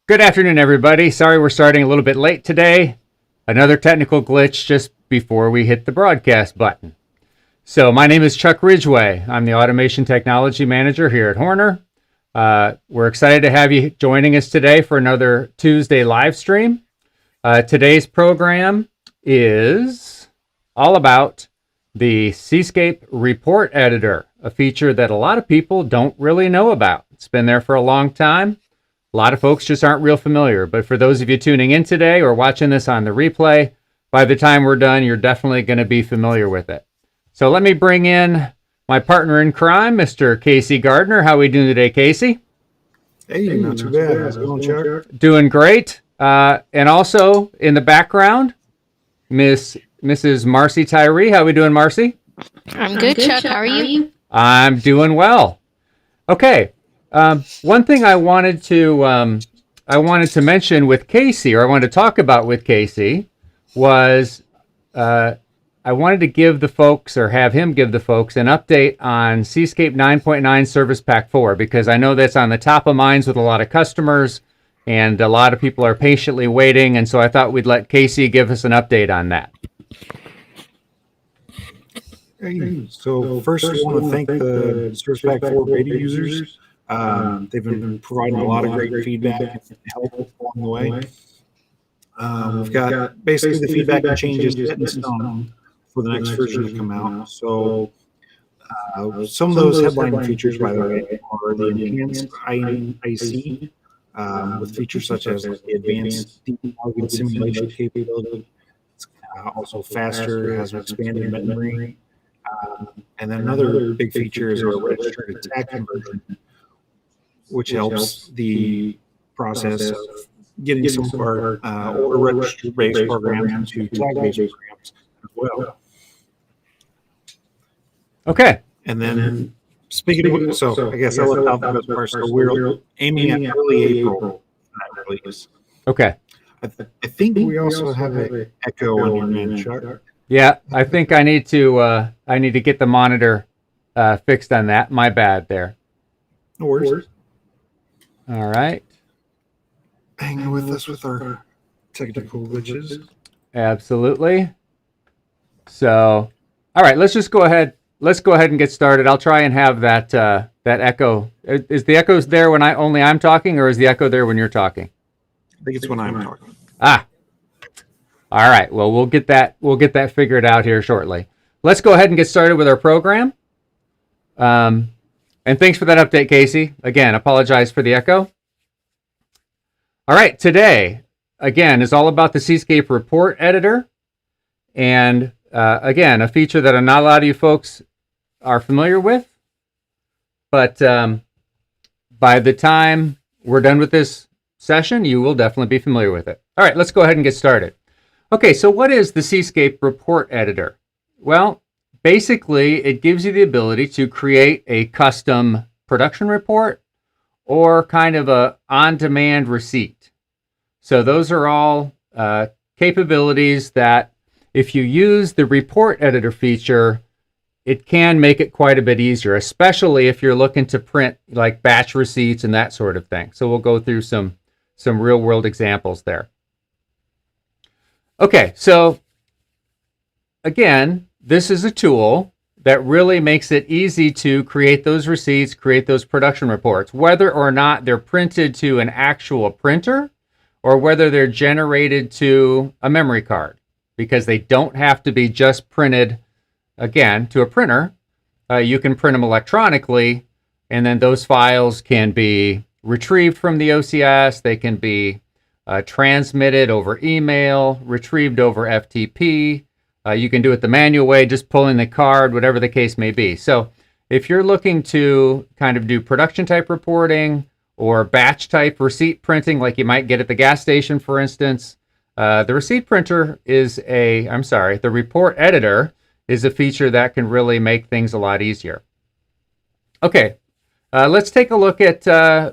Good afternoon, everybody. Sorry we're starting a little bit late today. Another technical glitch just before we hit the broadcast button. So my name is Chuck Ridgway. I'm the Automation Technology Manager here at Horner. We're excited to have you joining us today for another Tuesday live stream. Today's program is all about the Cscape Report Editor, a feature that a lot of people don't really know about. It's been there for a long time. A lot of folks just aren't real familiar, but for those of you tuning in today or watching this on the replay, by the time we're done, you're definitely going to be familiar with it. So let me bring in my partner in crime, Mr. Casey Gardner. How are we doing today, Casey? Hey, not too bad. How's it going, Chuck? Doing great. And also in the background, Mrs. Marcy Tyree. How are we doing, Marcy? I'm good, Chuck. How are you? I'm doing well. Okay. One thing I wanted to mention with Casey, or I wanted to talk about with Casey, was I wanted to give the folks, or have him give the folks, an update on Cscape 9.9 Service Pack 4, because I know that's on the top of minds with a lot of customers, and a lot of people are patiently waiting, and so I thought we'd let Casey give us an update on that. Hey, so first I want to thank the Service Pack 4 beta users. They've been providing a lot of great feedback and help along the way. We've got basically the feedback and changes set in stone for the next version to come out. So some of those headline features, by the way, are the enhanced IC with features such as the advanced debugging simulation capability. It's also faster, has an expanded memory. And then another big feature is our registered attack conversion, which helps the process of getting some of our older registry-based programs to tag-based programs as well. Okay. And then, speaking of, so I guess I'll let out the best part. So we're aiming at early April for that release. Okay. I think we also have an echo on your end, Chuck. Yeah, I think I need to get the monitor fixed on that. My bad there. No worries. All right. Hang with us with our technical glitches. Absolutely. So, all right, let's just go ahead. Let's go ahead and get started. I'll try and have that that echo. Is the echo there when I'm talking, or is the echo there when you're talking? I think it's when I'm talking. Ah. All right. Well, we'll get that figured out here shortly. Let's go ahead and get started with our program. And thanks for that update, Casey. Again, apologize for the echo. All right, today, again, is all about the Cscape Report Editor. And again, a feature that not a lot of you folks are familiar with. But by the time we're done with this session, you will definitely be familiar with it. All right, let's go ahead and get started. Okay, so what is the Cscape Report Editor? Well, basically, it gives you the ability to create a custom production report or kind of a on-demand receipt. So those are all capabilities that if you use the report editor feature, it can make it quite a bit easier, especially if you're looking to print like batch receipts and that sort of thing. So we'll go through some real-world examples there. Okay, so again, this is a tool that really makes it easy to create those receipts, create those production reports, whether or not they're printed to an actual printer or whether they're generated to a memory card, because they don't have to be just printed, again, to a printer. You can print them electronically, and then those files can be retrieved from the OCS. They can be transmitted over email, retrieved over FTP. You can do it the manual way, just pulling the card, whatever the case may be. So if you're looking to kind of do production type reporting or batch type receipt printing, like you might get at the gas station, for instance, the receipt printer is the report editor is a feature that can really make things a lot easier. Okay, let's take a look at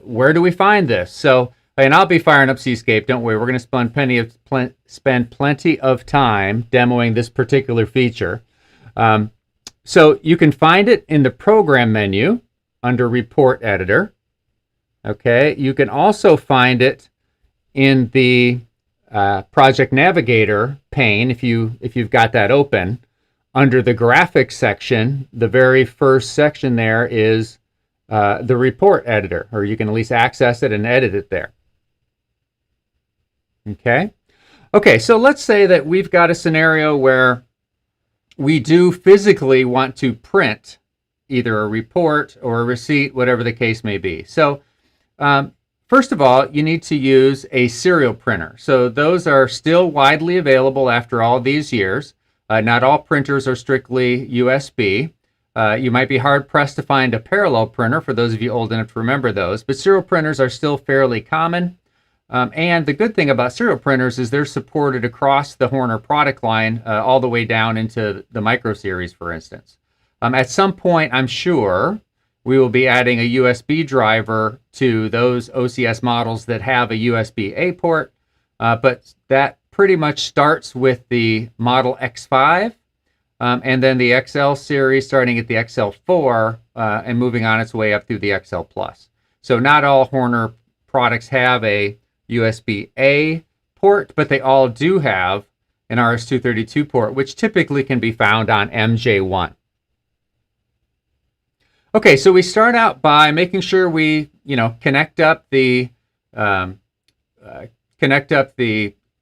where do we find this. So, and I'll be firing up Cscape, don't worry. We're going to spend plenty of time demoing this particular feature. So you can find it in the Program menu under Report Editor. Okay, you can also find it in the Project Navigator pane, if you've got that open, under the graphics section, the very first section there is the report editor, or you can at least access it and edit it there. Okay, so let's say that we've got a scenario where we do physically want to print either a report or a receipt, whatever the case may be. So first of all, you need to use a serial printer. So those are still widely available after all these years. Not all printers are strictly USB. You might be hard-pressed to find a parallel printer, for those of you old enough to remember those, but serial printers are still fairly common. And the good thing about serial printers is they're supported across the Horner product line all the way down into the Micro Series, for instance. At some point, I'm sure, we will be adding a USB driver to those OCS models that have a USB-A port, but that pretty much starts with the Model X5, and then the XL series starting at the XL4 and moving on its way up through the XL Plus. So not all Horner products have a USB-A port, but they all do have an RS-232 port, which typically can be found on MJ1. Okay, so we start out by making sure we, connect up the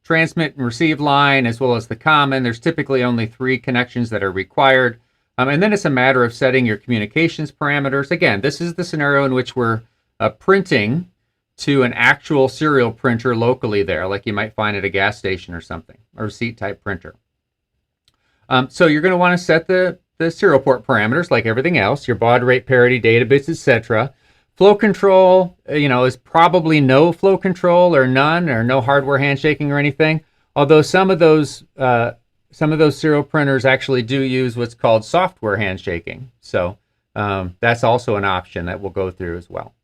transmit and receive line as well as the common. There's typically only 3 connections that are required, and then it's a matter of setting your communications parameters. Again, this is the scenario in which we're printing to an actual serial printer locally there, like you might find at a gas station or something, or receipt type printer. So you're going to want to set the serial port parameters like everything else, your baud rate, parity, data bits, etc. Flow control, is probably no flow control or none, or no hardware handshaking or anything. Although some of those serial printers actually do use what's called software handshaking. So that's also an option that we'll go through as well.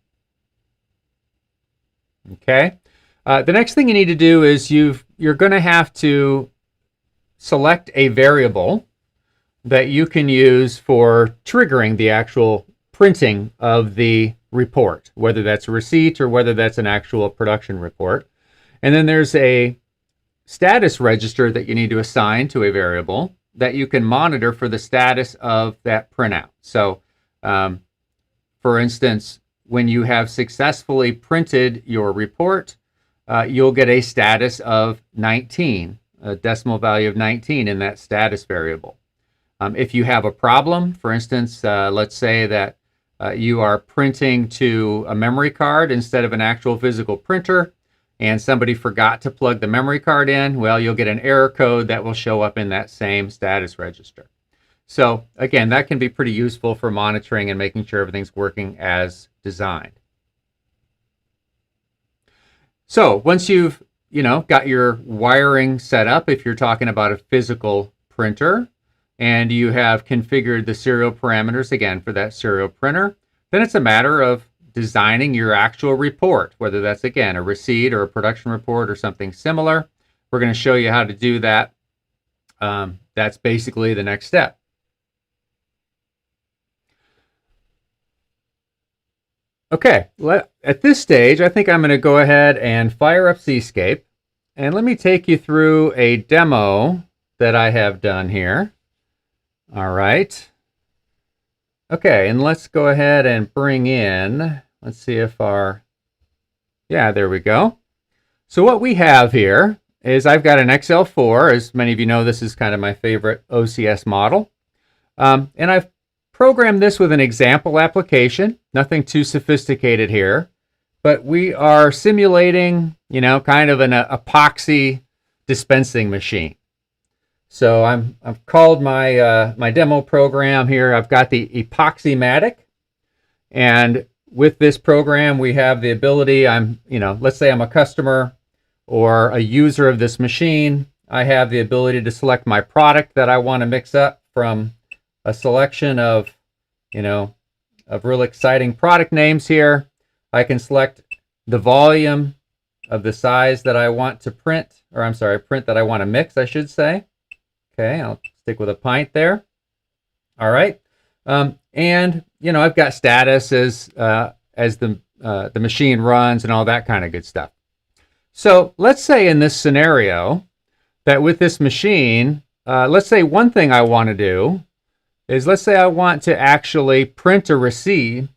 Okay. The next thing you need to do is you're going to have to select a variable that you can use for triggering the actual printing of the report, whether that's a receipt or whether that's an actual production report. And then there's a status register that you need to assign to a variable that you can monitor for the status of that printout. So, for instance, when you have successfully printed your report, you'll get a status of 19, a decimal value of 19 in that status variable. If you have a problem, for instance, let's say that you are printing to a memory card instead of an actual physical printer, and somebody forgot to plug the memory card in, well, you'll get an error code that will show up in that same status register. So again, that can be pretty useful for monitoring and making sure everything's working as designed. So once you've got your wiring set up, if you're talking about a physical printer, and you have configured the serial parameters again for that serial printer, then it's a matter of designing your actual report, whether that's again a receipt or a production report or something similar. We're going to show you how to do that. That's basically the next step. Okay, at this stage, I think I'm going to go ahead and fire up Cscape, and let me take you through a demo that I have done here. All right. Okay, and let's go ahead and bring in, let's see if yeah, there we go. So what we have here is I've got an XL4. As many of you know, this is kind of my favorite OCS model. And I've programmed this with an example application, nothing too sophisticated here, but we are simulating, kind of an epoxy dispensing machine. So I've called my my demo program here. I've got the Epoxymatic, and with this program, we have the ability. Let's say I'm a customer or a user of this machine. I have the ability to select my product that I want to mix up from a selection of, of real exciting product names here. I can select the volume of the size that I want to print, or I'm sorry, print that I want to mix, I should say. Okay, I'll stick with a pint there. All right, and I've got status as the machine runs and all that kind of good stuff. So let's say in this scenario that with this machine, let's say one thing I want to do is, let's say I want to actually print a receipt,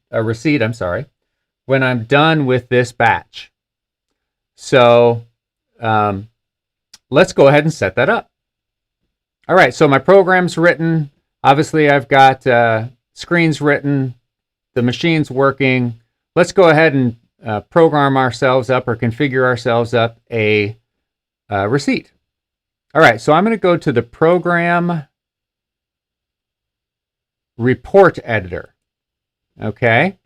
when I'm done with this batch. So let's go ahead and set that up. All right, so my program's written. Obviously, I've got screens written. The machine's working. Let's go ahead and program ourselves up or configure ourselves up a receipt. All right, so I'm going to go to the Program Report Editor. Okay,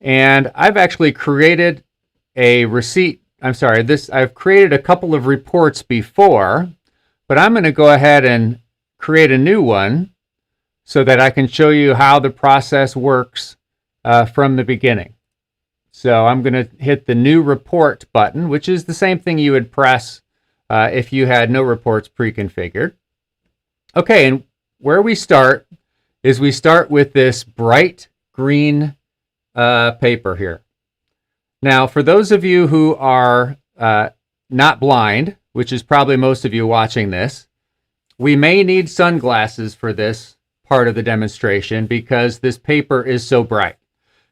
and I've actually created a receipt. I've created a couple of reports before, but I'm going to go ahead and create a new one so that I can show you how the process works from the beginning. So I'm going to hit the New Report button, which is the same thing you would press if you had no reports pre-configured. Okay, and where we start is we start with this bright green paper here. Now, for those of you who are not blind, which is probably most of you watching this, we may need sunglasses for this part of the demonstration because this paper is so bright.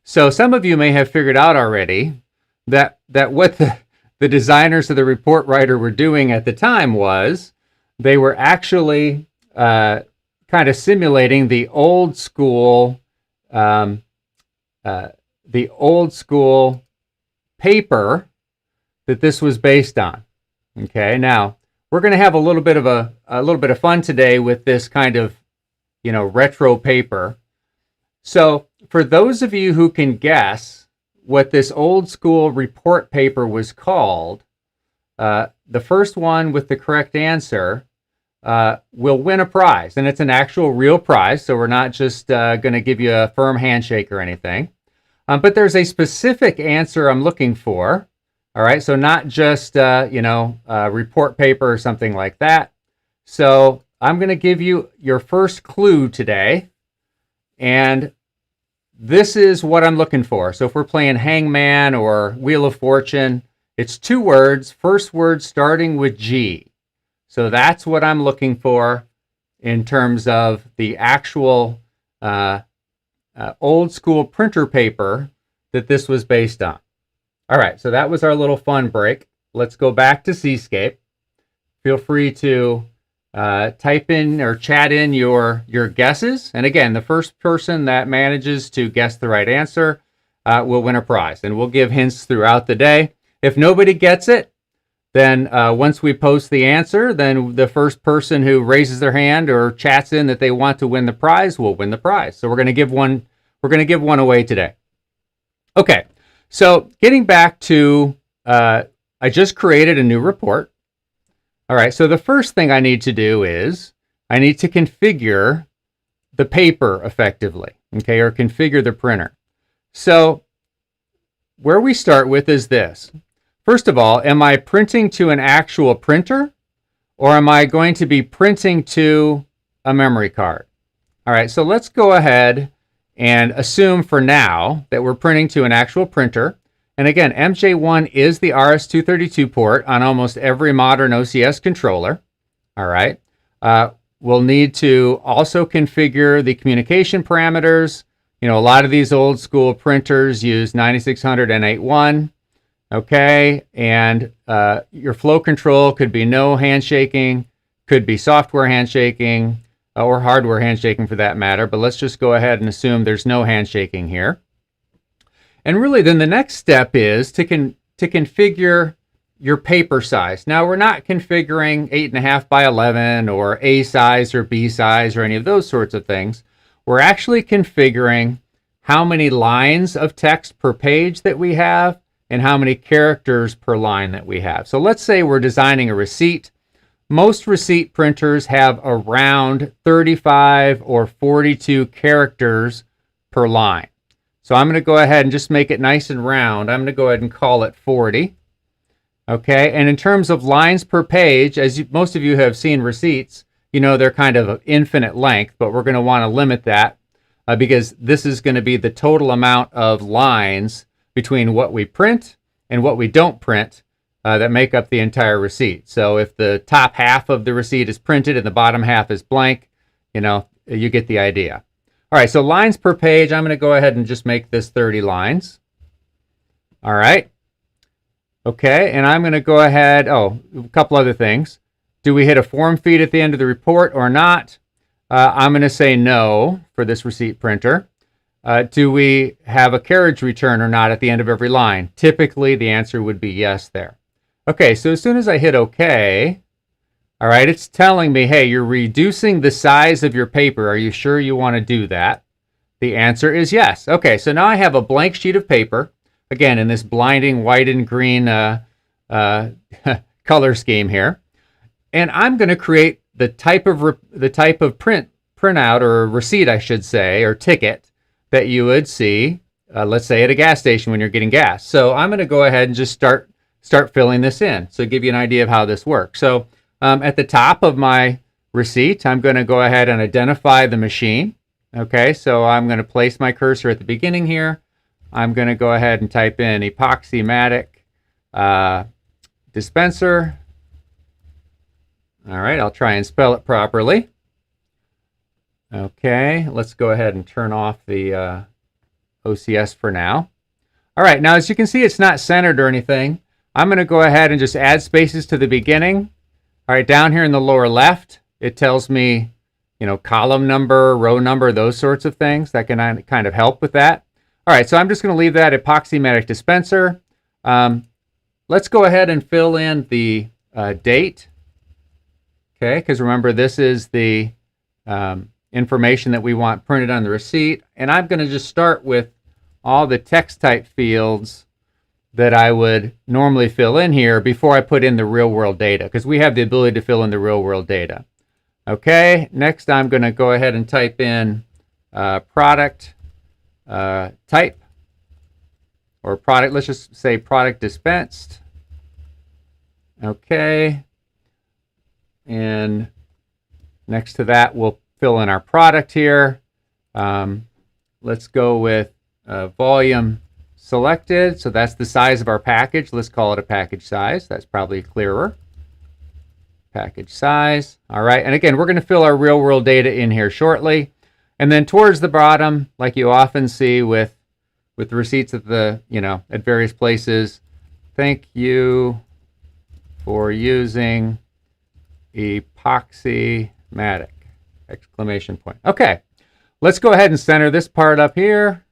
So some of you may have figured out already that what the designers of the report writer were doing at the time was they were actually kind of simulating the old school paper that this was based on. Okay, now we're going to have a little bit of fun today with this kind of, retro paper. So for those of you who can guess what this old school report paper was called, the first one with the correct answer will win a prize. And it's an actual real prize, so we're not just going to give you a firm handshake or anything. But there's a specific answer I'm looking for. All right, so not just, report paper or something like that. So I'm going to give you your first clue today. And this is what I'm looking for. So if we're playing Hangman or Wheel of Fortune, it's 2 words, first word starting with G. So that's what I'm looking for in terms of the actual old school printer paper that this was based on. All right, so that was our little fun break. Let's go back to Cscape. Feel free to type in or chat in your guesses. And again, the first person that manages to guess the right answer will win a prize. And we'll give hints throughout the day. If nobody gets it, then once we post the answer, then the first person who raises their hand or chats in that they want to win the prize will win the prize. So we're going to give one away today. Okay. So getting back to, I just created a new report. All right, so the first thing I need to do is I need to configure the paper effectively, okay, or configure the printer. So where we start with is this. First of all, am I printing to an actual printer, or am I going to be printing to a memory card? All right, so let's go ahead and assume for now that we're printing to an actual printer. And again, MJ1 is the RS-232 port on almost every modern OCS controller. All right. We'll need to also configure the communication parameters. A lot of these old school printers use 9600 N81. Okay. And your flow control could be no handshaking, could be software handshaking, or hardware handshaking for that matter. But let's just go ahead and assume there's no handshaking here. And really, then the next step is to configure your paper size. Now, we're not configuring 8.5 by 11 or A size or B size or any of those sorts of things. We're actually configuring how many lines of text per page that we have and how many characters per line that we have. So let's say we're designing a receipt. Most receipt printers have around 35 or 42 characters per line. So I'm going to go ahead and just make it nice and round. I'm going to go ahead and call it 40. Okay, and in terms of lines per page, as most of you have seen receipts, they're kind of infinite length, but we're going to want to limit that because this is going to be the total amount of lines between what we print and what we don't print that make up the entire receipt. So if the top half of the receipt is printed and the bottom half is blank, you get the idea. All right, so lines per page, I'm going to go ahead and just make this 30 lines. All right. Okay, and I'm going to go ahead, a couple other things. Do we hit a form feed at the end of the report or not? I'm going to say no for this receipt printer. Do we have a carriage return or not at the end of every line? Typically, the answer would be yes there. Okay, so as soon as I hit OK, all right, it's telling me, hey, you're reducing the size of your paper. Are you sure you want to do that? The answer is yes. Okay, so now I have a blank sheet of paper, again, in this blinding white and green color scheme here. And I'm going to create the type of printout or receipt, I should say, or ticket that you would see, let's say at a gas station when you're getting gas. So I'm going to go ahead and just start filling this in. So give you an idea of how this works. So at the top of my receipt, I'm going to go ahead and identify the machine. Okay, so I'm going to place my cursor at the beginning here. I'm going to go ahead and type in Epoxy-matic dispenser. All right, I'll try and spell it properly. Okay, let's go ahead and turn off the OCS for now. All right, now as you can see, it's not centered or anything. I'm going to go ahead and just add spaces to the beginning. All right, down here in the lower left, it tells me, column number, row number, those sorts of things. That can kind of help with that. All right, so I'm just going to leave that Epoxy-matic dispenser. Let's go ahead and fill in the date. Okay, because remember, this is the information that we want printed on the receipt. And I'm going to just start with all the text type fields that I would normally fill in here before I put in the real world data, because we have the ability to fill in the real world data. Okay, next I'm going to go ahead and type in product type, or product, let's just say product dispensed. Okay, and next to that we'll fill in our product here. Let's go with volume selected. So that's the size of our package. Let's call it a package size. That's probably clearer. Package size. All right. And again, we're going to fill our real world data in here shortly. And then towards the bottom, like you often see with receipts at at various places, thank you for using Epoxy-matic! Exclamation point. Okay. Let's go ahead and center this part up here.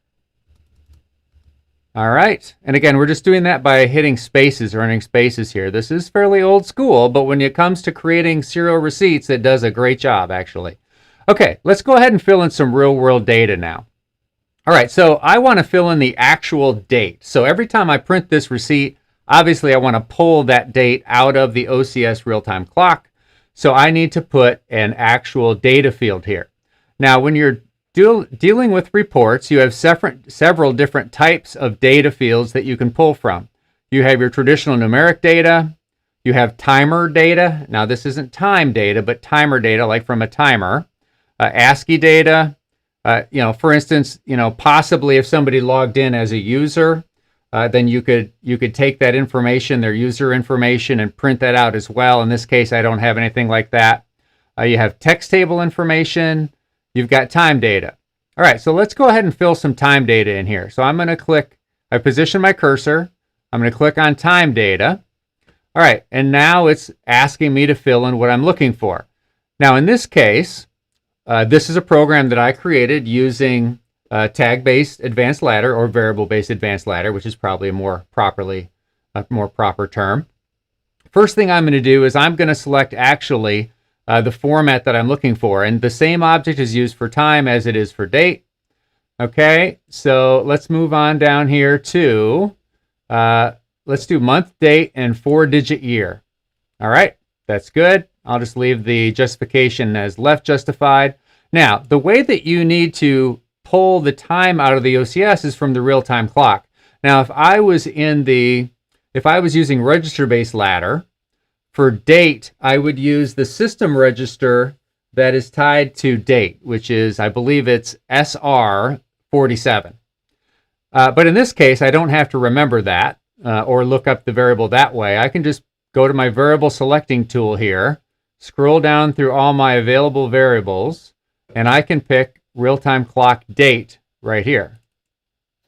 All right, and again, we're just doing that by hitting spaces, or earning spaces here. This is fairly old school, but when it comes to creating serial receipts, it does a great job, actually. Okay, let's go ahead and fill in some real-world data now. All right, so I want to fill in the actual date. So every time I print this receipt, obviously I want to pull that date out of the OCS real-time clock. So I need to put an actual data field here. Now, when you're dealing with reports, you have several different types of data fields that you can pull from. You have your traditional numeric data. You have timer data. Now, this isn't time data, but timer data, like from a timer. ASCII data. For instance, possibly if somebody logged in as a user, then you could take that information, their user information, and print that out as well. In this case, I don't have anything like that. You have text table information. You've got time data. All right, so let's go ahead and fill some time data in here. So I'm going to click, I position my cursor. I'm going to click on time data. All right, and now it's asking me to fill in what I'm looking for. Now, in this case, this is a program that I created using tag-based advanced ladder, or variable-based advanced ladder, which is probably a more proper term. First thing I'm going to do is I'm going to select actually the format that I'm looking for. And the same object is used for time as it is for date. Okay, so let's move on down here to, let's do month, date, and 4-digit year. All right, that's good. I'll just leave the justification as left justified. Now, the way that you need to pull the time out of the OCS is from the real-time clock. Now, if I was using register-based ladder, for date, I would use the system register that is tied to date, which is, I believe it's SR47. But in this case, I don't have to remember that. or look up the variable that way. I can just go to my variable selecting tool here, scroll down through all my available variables, and I can pick real-time clock date right here.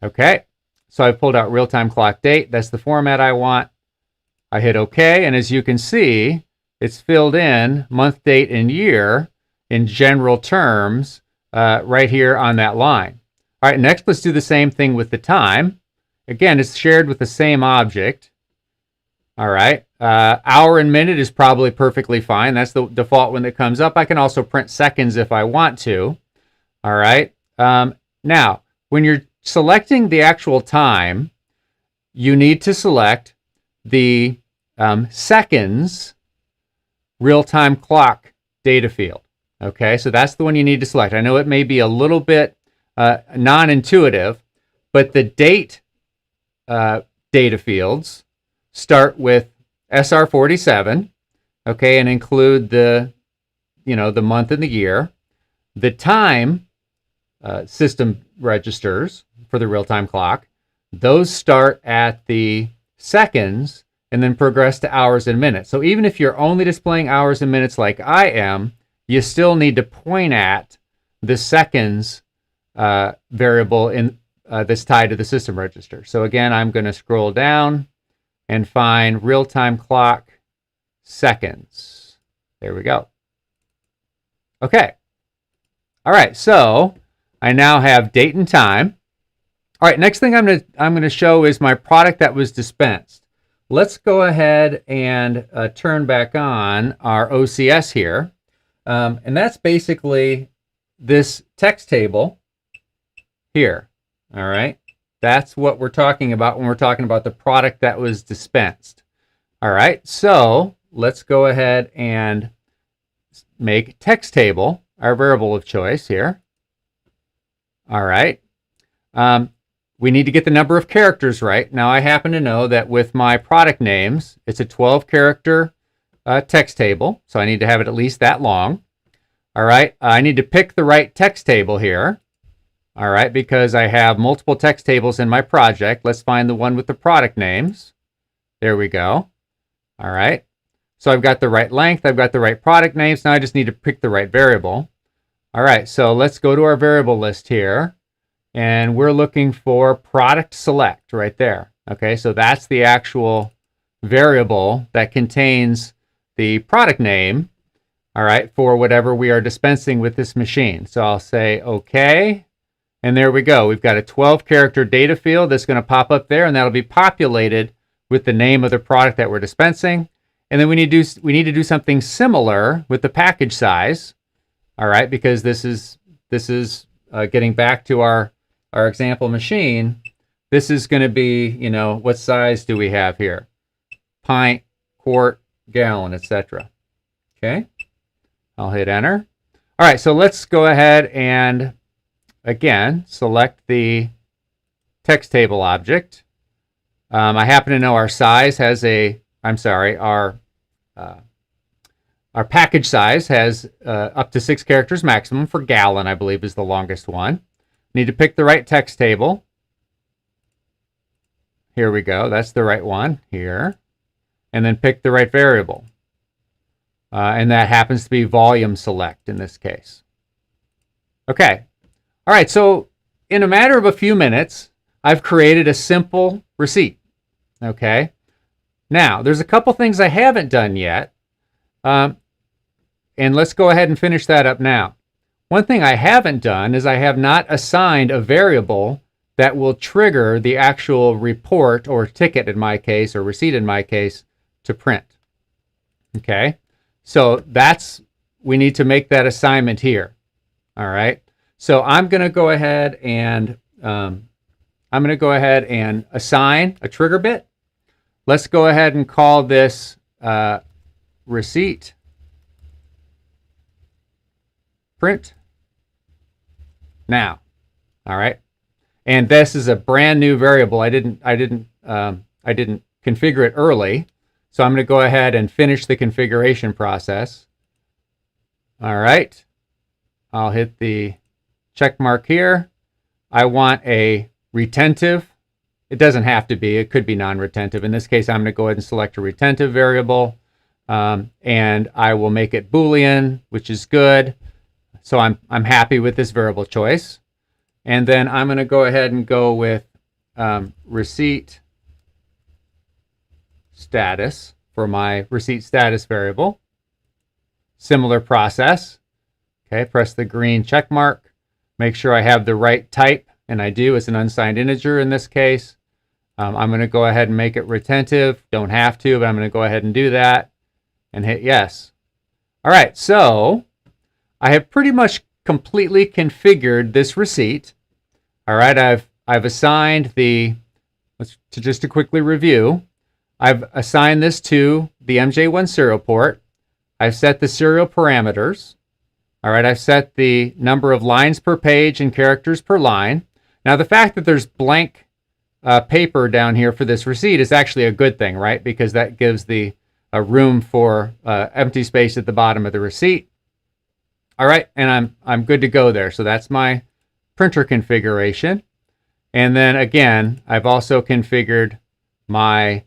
Okay, so I've pulled out real-time clock date. That's the format I want. I hit OK, and as you can see, it's filled in month, date, and year in general terms right here on that line. All right, next let's do the same thing with the time. Again, it's shared with the same object. All right, hour and minute is probably perfectly fine. That's the default one that comes up. I can also print seconds if I want to. All right, now when you're selecting the actual time, you need to select the seconds real-time clock data field. Okay, so that's the one you need to select. I know it may be a little bit non-intuitive, but the date data fields start with SR47, okay, and include the month and the year. The time system registers for the real-time clock, those start at the seconds and then progress to hours and minutes. So even if you're only displaying hours and minutes like I am, you still need to point at the seconds variable in that's tied to the system register. So again, I'm going to scroll down and find real-time clock seconds. There we go. Okay. All right, so I now have date and time. All right, next thing I'm going to show is my product that was dispensed. Let's go ahead and turn back on our OCS here. And that's basically this text table here. All right, that's what we're talking about when we're talking about the product that was dispensed. All right, so let's go ahead and make text table our variable of choice here. All right. We need to get the number of characters right. Now, I happen to know that with my product names, it's a 12-character text table, so I need to have it at least that long. All right. I need to pick the right text table here. All right, because I have multiple text tables in my project. Let's find the one with the product names. There we go. All right. So I've got the right length. I've got the right product names. Now I just need to pick the right variable. All right, so let's go to our variable list here. And we're looking for product select right there. Okay, so that's the actual variable that contains the product name, all right, for whatever we are dispensing with this machine. So I'll say OK, and there we go. We've got a 12-character data field that's going to pop up there, and that'll be populated with the name of the product that we're dispensing. And then we need to do something similar with the package size, all right, because this is getting back to our example machine. This is going to be, what size do we have here? Pint, quart, gallon, etc. Okay, I'll hit enter. All right, so let's go ahead and again select the text table object. I happen to know our size has our package size has up to 6 characters maximum. For gallon, I believe, is the longest one. Need to pick the right text table. Here we go. That's the right one here. And then pick the right variable. And that happens to be volume select in this case. Okay. All right. So in a matter of a few minutes, I've created a simple receipt. Okay. Now, there's a couple things I haven't done yet. And let's go ahead and finish that up now. One thing I haven't done is I have not assigned a variable that will trigger the actual report or ticket in my case, or receipt in my case, to print. Okay, so we need to make that assignment here. All right, so I'm going to go ahead and assign a trigger bit. Let's go ahead and call this receipt print now. All right, and this is a brand new variable. I didn't configure it early, so I'm going to go ahead and finish the configuration process. All right, I'll hit the check mark here. I want a retentive It doesn't have to be. It could be non-retentive. In this case, I'm going to go ahead and select a retentive variable, and I will make it Boolean, which is good. So I'm happy with this variable choice. And then I'm going to go ahead and go with receipt status for my receipt status variable. Similar process. Okay, press the green check mark. Make sure I have the right type, and I do. It's an unsigned integer in this case. I'm going to go ahead and make it retentive. Don't have to, but I'm going to go ahead and do that and hit yes. All right, so I have pretty much completely configured this receipt. All right, I've assigned just to quickly review, I've assigned this to the MJ1 serial port. I've set the serial parameters. All right, I've set the number of lines per page and characters per line. Now, the fact that there's blank paper down here for this receipt is actually a good thing, right? Because that gives the room for empty space at the bottom of the receipt. All right, and I'm good to go there. So that's my printer configuration. And then again, I've also configured my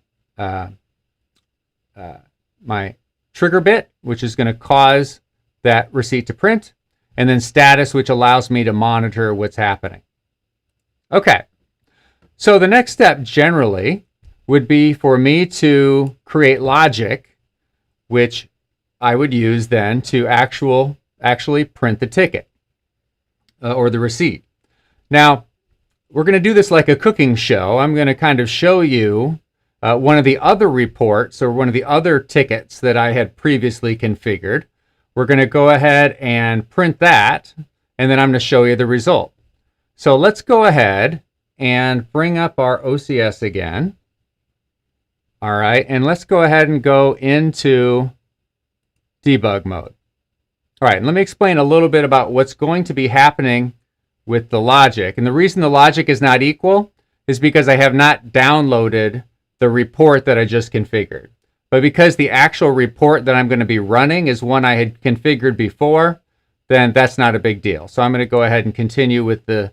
my trigger bit, which is going to cause that receipt to print, and then status, which allows me to monitor what's happening. Okay, so the next step generally would be for me to create logic, which I would use then to actually print the ticket or the receipt. Now, we're going to do this like a cooking show. I'm going to kind of show you one of the other reports or one of the other tickets that I had previously configured. We're going to go ahead and print that, and then I'm going to show you the result. So let's go ahead and bring up our OCS again. All right, and let's go ahead and go into debug mode. All right, and let me explain a little bit about what's going to be happening with the logic. And the reason the logic is not equal is because I have not downloaded the report that I just configured. But because the actual report that I'm going to be running is one I had configured before, then that's not a big deal. So I'm going to go ahead and continue with the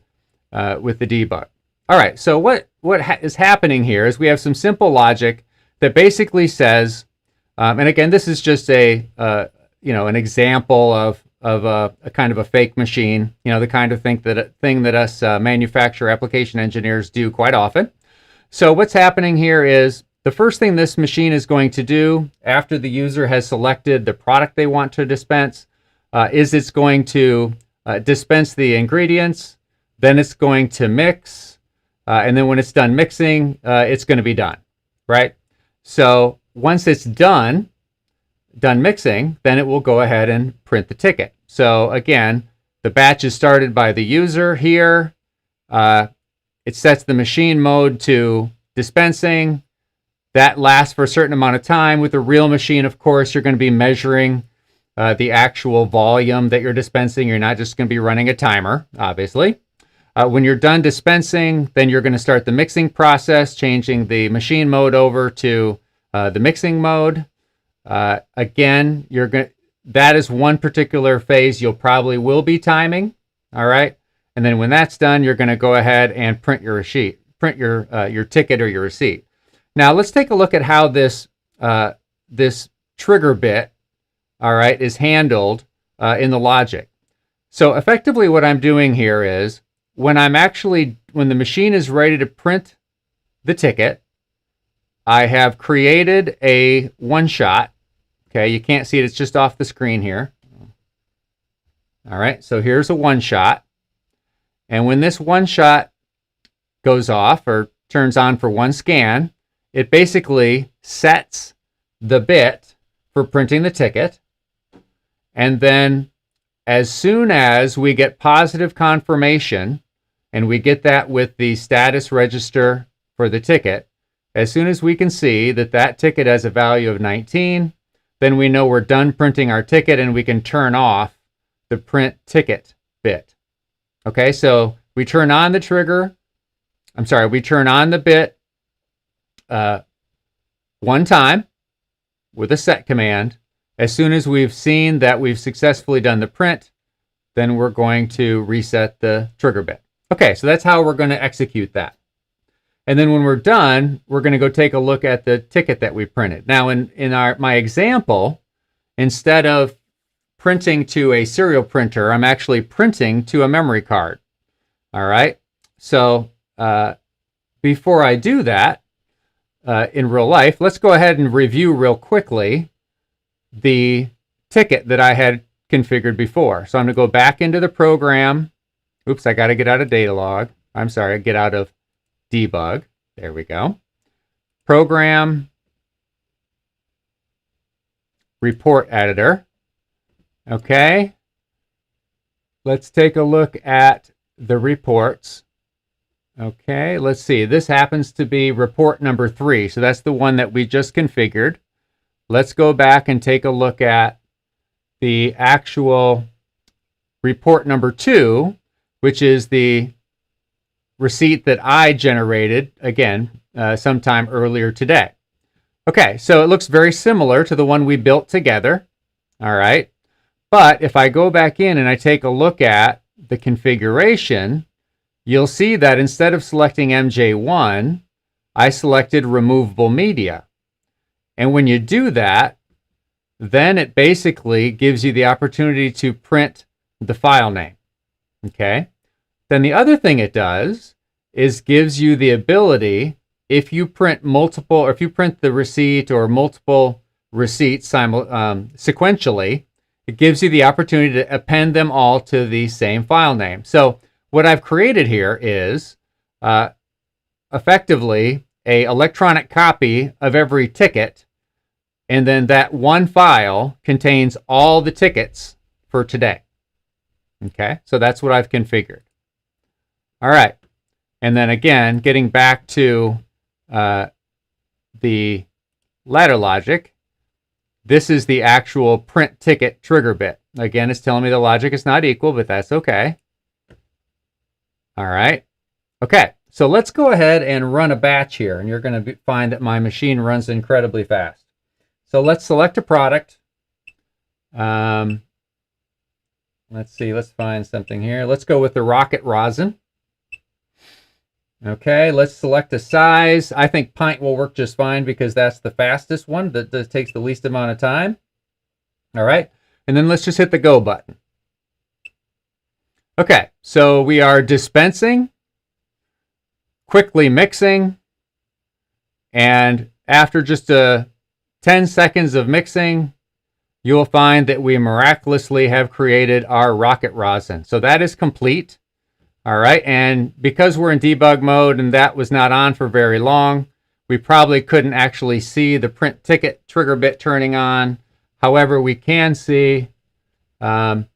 debug. All right, so what is happening here is we have some simple logic that basically says, and again, this is just an example of a kind of a fake machine, the kind of thing that us manufacturer application engineers do quite often. So what's happening here is the first thing this machine is going to do after the user has selected the product they want to dispense is it's going to dispense the ingredients, then it's going to mix, and then when it's done mixing, it's going to be done, right? So once it's done mixing, then it will go ahead and print the ticket. So again, the batch is started by the user here. It sets the machine mode to dispensing. That lasts for a certain amount of time. With a real machine, of course, you're going to be measuring the actual volume that you're dispensing. You're not just going to be running a timer, obviously. When you're done dispensing, then you're going to start the mixing process, changing the machine mode over to the mixing mode. Again, that is one particular phase you'll probably will be timing. All right. And then when that's done, you're going to go ahead and print your receipt, print your ticket or your receipt. Now let's take a look at how this trigger bit, all right, is handled in the logic. So effectively what I'm doing here is when the machine is ready to print the ticket, I have created a one-shot. Okay, you can't see it. It's just off the screen here. All right, so here's a one-shot. And when this one-shot goes off or turns on for one scan, it basically sets the bit for printing the ticket. And then as soon as we get positive confirmation, and we get that with the status register for the ticket, as soon as we can see that that ticket has a value of 19, then we know we're done printing our ticket and we can turn off the print ticket bit. Okay, so we turn on the we turn on the bit one time with a set command. As soon as we've seen that we've successfully done the print, then we're going to reset the trigger bit. Okay, so that's how we're going to execute that. And then when we're done, we're going to go take a look at the ticket that we printed. Now, in my example, instead of printing to a serial printer, I'm actually printing to a memory card. All right. So before I do that in real life, let's go ahead and review real quickly the ticket that I had configured before. So I'm going to go back into the program. Oops, I got to get out of data log. I'm sorry, get out of debug. There we go. Program, report editor. Okay. Let's take a look at the reports. Okay, let's see. This happens to be report number 3. So that's the one that we just configured. Let's go back and take a look at the actual report number 2, which is the receipt that I generated, again, sometime earlier today. Okay, so it looks very similar to the one we built together. All right. But if I go back in and I take a look at the configuration, you'll see that instead of selecting MJ1, I selected removable media. And when you do that, then it basically gives you the opportunity to print the file name. Okay. Then the other thing it does is gives you the ability, if you print multiple, or if you print the receipt or multiple receipts sequentially, it gives you the opportunity to append them all to the same file name. So what I've created here is effectively an electronic copy of every ticket, and then that one file contains all the tickets for today. Okay, so that's what I've configured. All right, and then again, getting back to the ladder logic, this is the actual print ticket trigger bit. Again, it's telling me the logic is not equal, but that's okay. All right. Okay, so let's go ahead and run a batch here, and you're going to find that my machine runs incredibly fast. So let's select a product. Let's see, let's find something here. Let's go with the rocket rosin. Okay, let's select a size. I think pint will work just fine because that's the fastest one that takes the least amount of time. All right, and then let's just hit the go button. Okay, so we are dispensing, quickly mixing, and after just 10 seconds of mixing, you will find that we miraculously have created our rocket rosin. So that is complete. All right, and because we're in debug mode and that was not on for very long, we probably couldn't actually see the print ticket trigger bit turning on. However, we can see, well,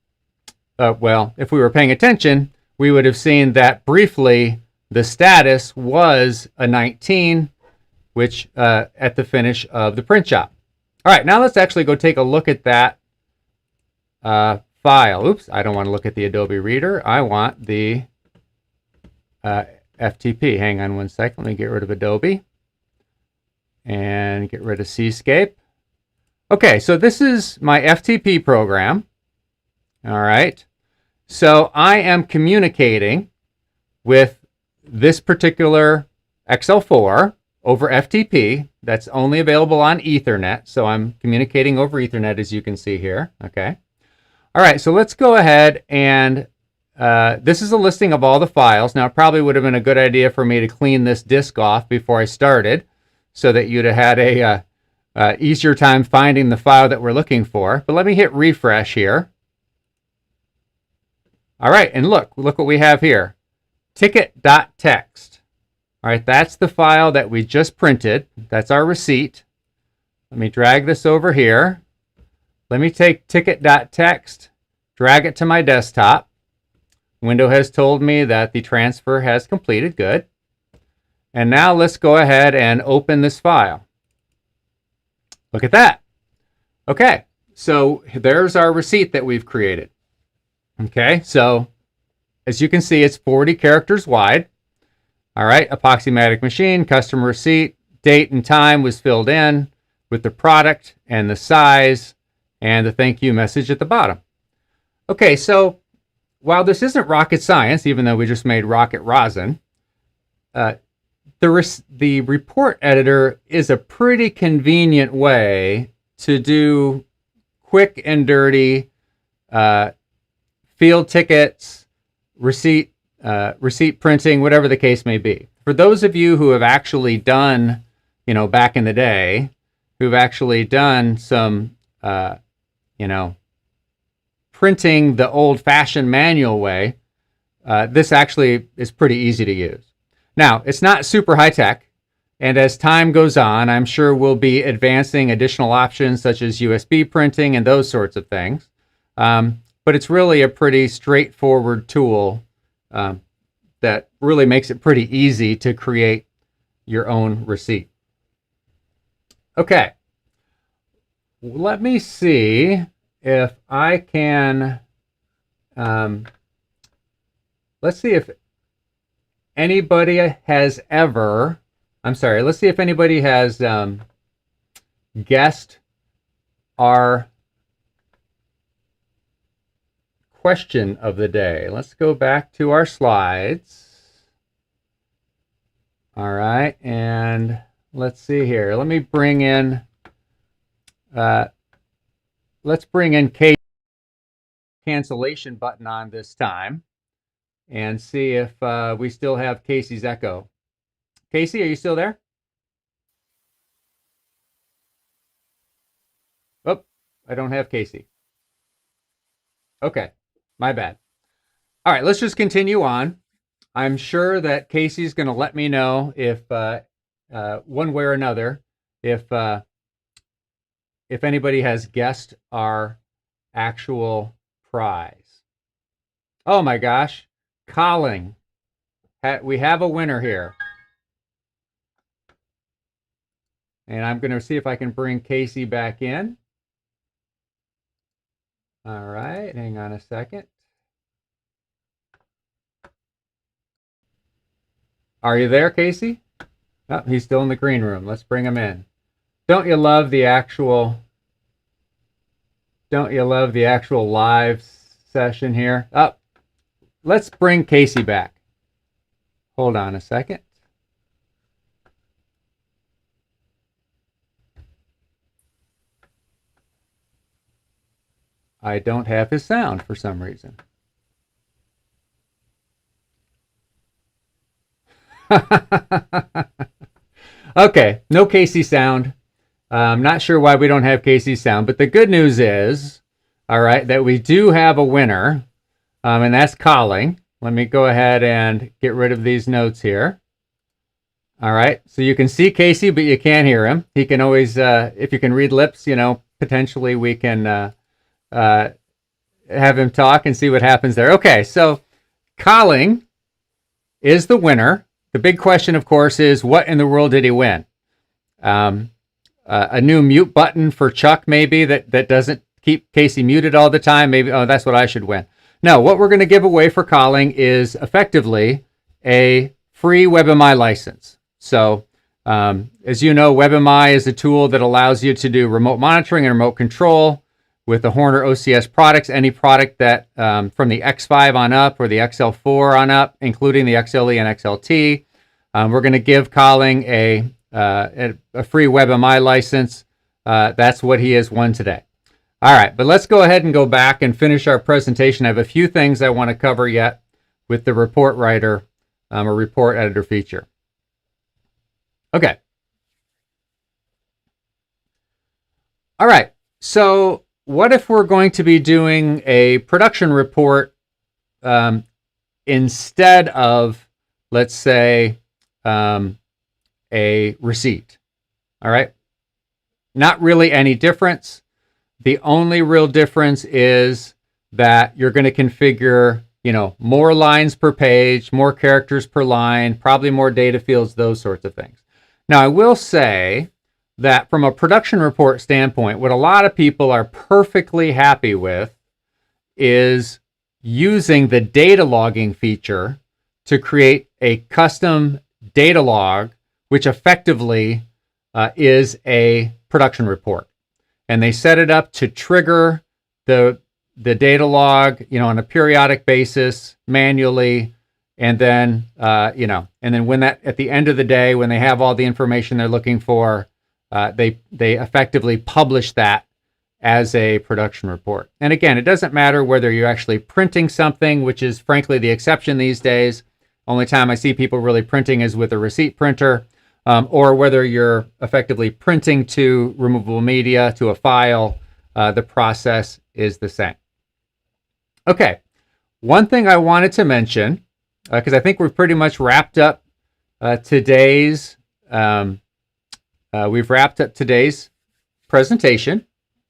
if we were paying attention, we would have seen that briefly the status was a 19, which at the finish of the print job. All right, now let's actually go take a look at that file. Oops, I don't want to look at the Adobe Reader. I want the FTP. Hang on one second. Let me get rid of Adobe and get rid of Cscape. Okay, so this is my FTP program. All right, so I am communicating with this particular XL4 over FTP. That's only available on Ethernet, so I'm communicating over Ethernet, as you can see here. Okay. All right, so let's go ahead and this is a listing of all the files. Now, it probably would have been a good idea for me to clean this disk off before I started so that you'd have had a easier time finding the file that we're looking for. But let me hit refresh here. All right, and look what we have here. Ticket.txt. All right, that's the file that we just printed. That's our receipt. Let me drag this over here. Let me take ticket.txt, drag it to my desktop. Windows has told me that the transfer has completed. Good. And now let's go ahead and open this file. Look at that. Okay, so there's our receipt that we've created. Okay, so as you can see, it's 40 characters wide. All right, Epoxymatic machine, customer receipt, date and time was filled in with the product and the size and the thank you message at the bottom. Okay, so while this isn't rocket science, even though we just made rocket rosin, the the report editor is a pretty convenient way to do quick and dirty field tickets, receipt printing, whatever the case may be. For those of you who have actually done, back in the day, who've actually done some, printing the old-fashioned manual way, this actually is pretty easy to use. Now, it's not super high-tech, and as time goes on, I'm sure we'll be advancing additional options such as USB printing and those sorts of things. But it's really a pretty straightforward tool that really makes it pretty easy to create your own receipt. Okay, let me see if I can, let's see if anybody has ever, let's see if anybody has guessed our question of the day. Let's go back to our slides. All right, and let's see here. Let me bring in, let's bring in Casey cancellation button on this time and see if we still have Casey's echo. Casey, are you still there? Oh, I don't have Casey. Okay, my bad. All right, let's just continue on. I'm sure that Casey's going to let me know if one way or another, if anybody has guessed our actual prize. Oh my gosh, Colin, we have a winner here. And I'm going to see if I can bring Casey back in. All right, hang on a second. Are you there, Casey? Oh, he's still in the green room. Let's bring him in. Don't you love the actual live session here? Oh, let's bring Casey back. Hold on a second. I don't have his sound for some reason. Okay, no Casey sound. I'm not sure why we don't have Casey's sound, but the good news is, all right, that we do have a winner, and that's Colin. Let me go ahead and get rid of these notes here. All right, so you can see Casey, but you can't hear him. He can always, if you can read lips, potentially we can have him talk and see what happens there. Okay, so Colin is the winner. The big question, of course, is what in the world did he win? A new mute button for Chuck, maybe, that doesn't keep Casey muted all the time. Maybe, oh, that's what I should win. No, what we're going to give away for Colin is effectively a free WebMI license. So, as you know, WebMI is a tool that allows you to do remote monitoring and remote control with the Horner OCS products, any product that from the X5 on up or the XL4 on up, including the XLE and XLT. We're going to give Colin a free WebMI license. That's what he has won today. All right, but let's go ahead and go back and finish our presentation. I have a few things I want to cover yet with the report writer or report editor feature. Okay. All right, so what if we're going to be doing a production report instead of, let's say, a receipt? All right. Not really any difference. The only real difference is that you're going to configure, more lines per page, more characters per line, probably more data fields, those sorts of things. Now, I will say that from a production report standpoint, what a lot of people are perfectly happy with is using the data logging feature to create a custom data log, which effectively is a production report. And they set it up to trigger the data log, on a periodic basis, manually, And then, when that, at the end of the day, when they have all the information they're looking for, they effectively publish that as a production report. And again, it doesn't matter whether you're actually printing something, which is frankly the exception these days. Only time I see people really printing is with a receipt printer, or whether you're effectively printing to removable media to a file, the process is the same. Okay, one thing I wanted to mention, because I think we've pretty much wrapped up today's presentation,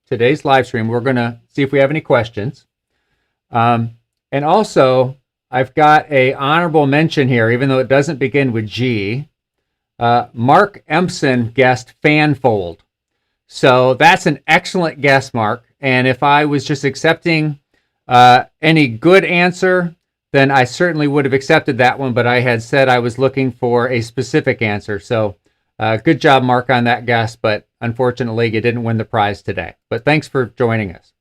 today's live stream. We're going to see if we have any questions. And also, I've got a honorable mention here, even though it doesn't begin with G. Mark Empson guessed fanfold. So that's an excellent guess, Mark. And if I was just accepting any good answer, then I certainly would have accepted that one. But I had said I was looking for a specific answer. So good job, Mark, on that guess. But unfortunately, you didn't win the prize today. But thanks for joining us.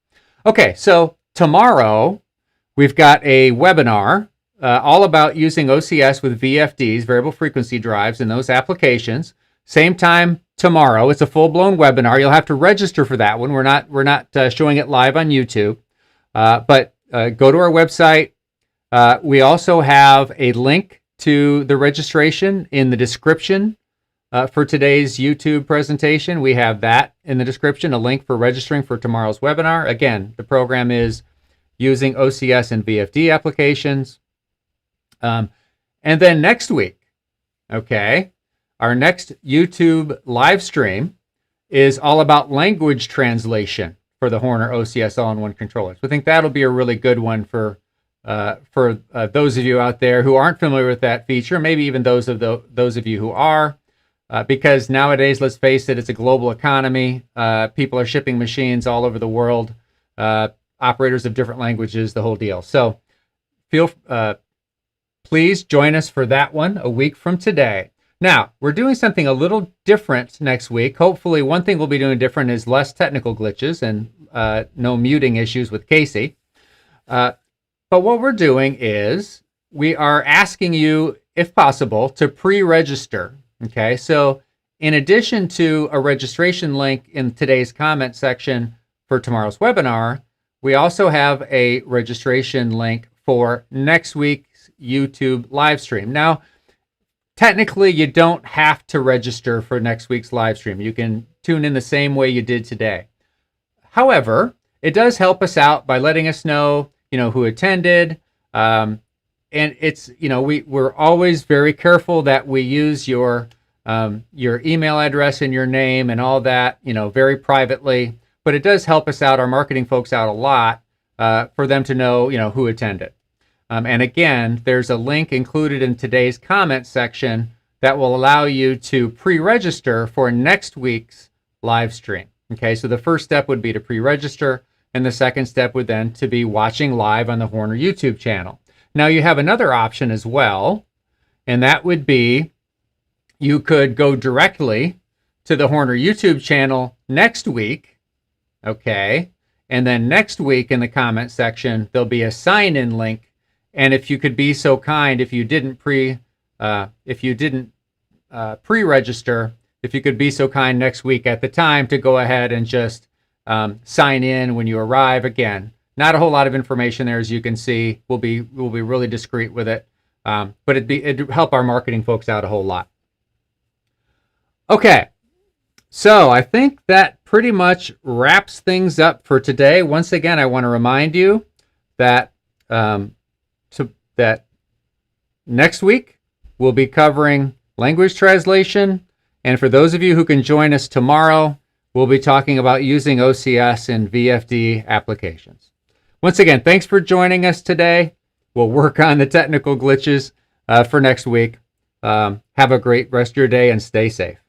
Okay, so tomorrow we've got a webinar all about using OCS with VFDs, variable frequency drives, in those applications. Same time tomorrow. It's a full-blown webinar. You'll have to register for that one. We're not showing it live on YouTube, but go to our website. We also have a link to the registration in the description for today's YouTube presentation. We have that in the description, a link for registering for tomorrow's webinar. Again, the program is using OCS and VFD applications. And then next week, okay, our next YouTube live stream is all about language translation for the Horner OCS All-in-one Controllers. We think that'll be a really good one for those of you out there who aren't familiar with that feature, maybe even those of you who are, because nowadays, let's face it, it's a global economy. People are shipping machines all over the world, operators of different languages, the whole deal. So please join us for that one a week from today. Now, we're doing something a little different next week. Hopefully, one thing we'll be doing different is less technical glitches and no muting issues with Casey. But what we're doing is we are asking you, if possible, to pre-register. Okay, so in addition to a registration link in today's comment section for tomorrow's webinar, we also have a registration link for next week's YouTube live stream. Now, technically, you don't have to register for next week's live stream. You can tune in the same way you did today. However, it does help us out by letting us know, who attended. And it's, we're always very careful that we use your email address and your name and all that, very privately. But it does help us out, our marketing folks out a lot, for them to know, who attended. And again, there's a link included in today's comment section that will allow you to pre-register for next week's live stream. Okay, so the first step would be to pre-register, and the second step would then to be watching live on the Horner YouTube channel. Now you have another option as well, and that would be you could go directly to the Horner YouTube channel next week, okay, and then next week in the comment section, there'll be a sign-in link. And if you could be so kind, if you didn't pre-register, if you could be so kind next week at the time to go ahead and just sign in when you arrive. Again, not a whole lot of information there, as you can see. We'll be really discreet with it, but it'd help our marketing folks out a whole lot. Okay, so I think that pretty much wraps things up for today. Once again, I want to remind you that that next week we'll be covering language translation, and for those of you who can join us tomorrow, we'll be talking about using OCS in VFD applications. Once again, thanks for joining us today. We'll work on the technical glitches for next week. Have a great rest of your day and stay safe.